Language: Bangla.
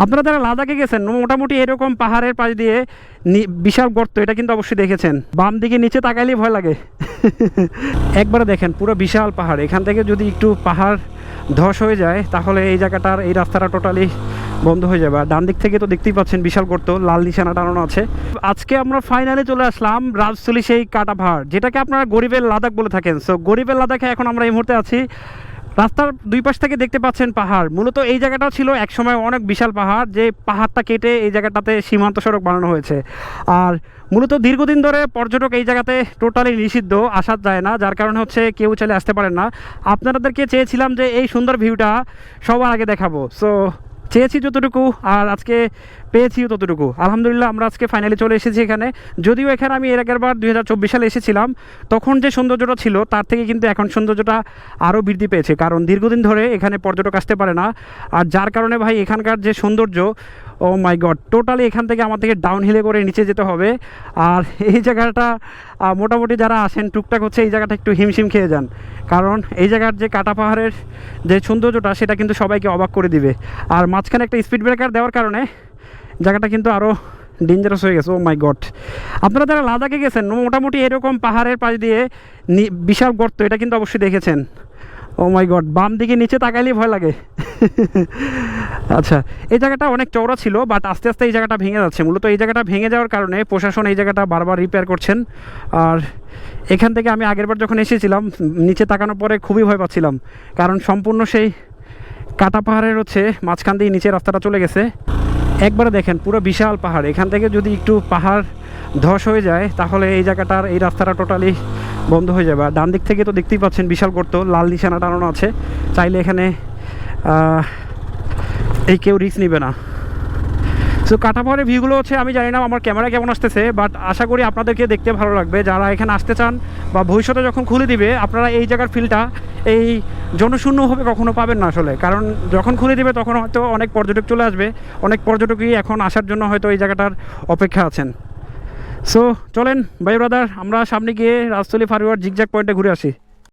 আপনারা যারা লাদাখে গেছেন মোটামুটি এরকম পাহাড়ের পাশ দিয়ে বিশাল গর্ত, এটা কিন্তু অবশ্যই দেখেছেন। বাম দিকে নিচে তাকাইলেই ভয় লাগে। একবারে দেখেন পুরো বিশাল পাহাড়, এখান থেকে যদি একটু পাহাড় ধস হয়ে যায় তাহলে এই জায়গাটার এই রাস্তাটা টোটালি বন্ধ হয়ে যাবে। আর ডান দিক থেকে তো দেখতেই পাচ্ছেন বিশাল গর্ত, লাল নিশানা টানানো আছে। আজকে আমরা ফাইনালি চলে আসলাম রাজস্থলী সেই কাটা পাহাড়, যেটাকে আপনারা গরিবের লাদাখ বলে থাকেন। সো গরিবের লাদাখে এখন আমরা এই মুহূর্তে আছি। রাস্তার দুই পাশ থেকে দেখতে পাচ্ছেন পাহাড়। মূলত এই জায়গাটা ছিল একসময় অনেক বিশাল পাহাড়, যে পাহাড়টা কেটে এই জায়গাটাতে সীমান্ত সড়ক বানানো হয়েছে। আর মূলত দীর্ঘদিন ধরে পর্যটক এই জায়গাতে টোটালি নিষিদ্ধ, আসা যায় না, যার কারণে হচ্ছে কেউ চাইলে আসতে পারেন না। আপনাদেরকে চেয়েছিলাম যে এই সুন্দর ভিউটা সবার আগে দেখাবো, সো চেয়েছি যতটুকু আর আজকে পেয়েছি ততটুকু। আলহামদুলিল্লাহ আমরা আজকে ফাইনালি চলে এসেছি এখানে। যদিও এখানে আমি এর আগের বার 2024 সালে এসেছিলাম, তখন যে সৌন্দর্যটা ছিল তার থেকে কিন্তু এখন সৌন্দর্যটা আরও বৃদ্ধি পেয়েছে, কারণ দীর্ঘদিন ধরে এখানে পর্যটক আসতে পারে না। আর যার কারণে ভাই এখানকার যে সৌন্দর্য, ও মাই গড, টোটালি এখান থেকে আমাদেরকে ডাউন হিলে করে নিচে যেতে হবে। আর এই জায়গাটা মোটামুটি যারা আসেন টুকটাক হচ্ছে এই জায়গাটা একটু হিমশিম খেয়ে যান, কারণ এই জায়গার যে কাটা পাহাড়ের যে সৌন্দর্যটা সেটা কিন্তু সবাইকে অবাক করে দিবে। আর মাঝখানে একটা স্পিড ব্রেকার দেওয়ার কারণে জায়গাটা কিন্তু আরও ডেঞ্জারাস হয়ে গেছে। ও মাই গড, আপনারা যারা লাদাখে গেছেন মোটামুটি এরকম পাহাড়ের পাশ দিয়ে বিশাল গর্ত, এটা কিন্তু অবশ্যই দেখেছেন। ও মাই গড, বাম দিকে নিচে তাকাইলেই ভয় লাগে। আচ্ছা, এই জায়গাটা অনেক চওড়া ছিল, বাট আস্তে আস্তে এই জায়গাটা ভেঙে যাচ্ছে। মূলত এই জায়গাটা ভেঙে যাওয়ার কারণে প্রশাসন এই জায়গাটা বারবার রিপেয়ার করছেন। আর এখান থেকে আমি আগেরবার যখন এসেছিলাম নিচে তাকানোর পরে খুবই ভয় পাচ্ছিলাম, কারণ সম্পূর্ণ সেই কাটা পাহাড়ের হচ্ছে মাঝখান দিয়ে নিচে রাস্তাটা চলে গেছে। একবারে দেখেন পুরো বিশাল পাহাড়, এখান থেকে যদি একটু পাহাড় ধস হয়ে যায় তাহলে এই জায়গাটার এই রাস্তাটা টোটালি বন্ধ হয়ে যাবে। আর ডান দিক থেকে তো দেখতেই পাচ্ছেন বিশাল গর্ত, লাল নিশানা টানানো আছে। চাইলে এখানে এই কেউ রিস্ক নেবে না। সো কাটা পাহাড়ের ভিউগুলো হচ্ছে আমি জানি না আমার ক্যামেরা কেমন আসতেছে, বাট আশা করি আপনাদেরকে দেখতে ভালো লাগবে। যারা এখানে আসতে চান বা ভবিষ্যতে যখন খুলে দিবে আপনারা এই জায়গার ফিলটা এই জনশূন্যভাবে কখনো পাবেন না আসলে, কারণ যখন খুলে দিবে তখন হয়তো অনেক পর্যটক চলে আসবে। অনেক পর্যটকই এখন আসার জন্য হয়তো এই জায়গাটার অপেক্ষা আছেন। সো চলেন ভাই ব্রাদার, আমরা সামনে গিয়ে রাজস্থলী ফারুয়ার জিগজ্যাগ পয়েন্টে ঘুরে আসি।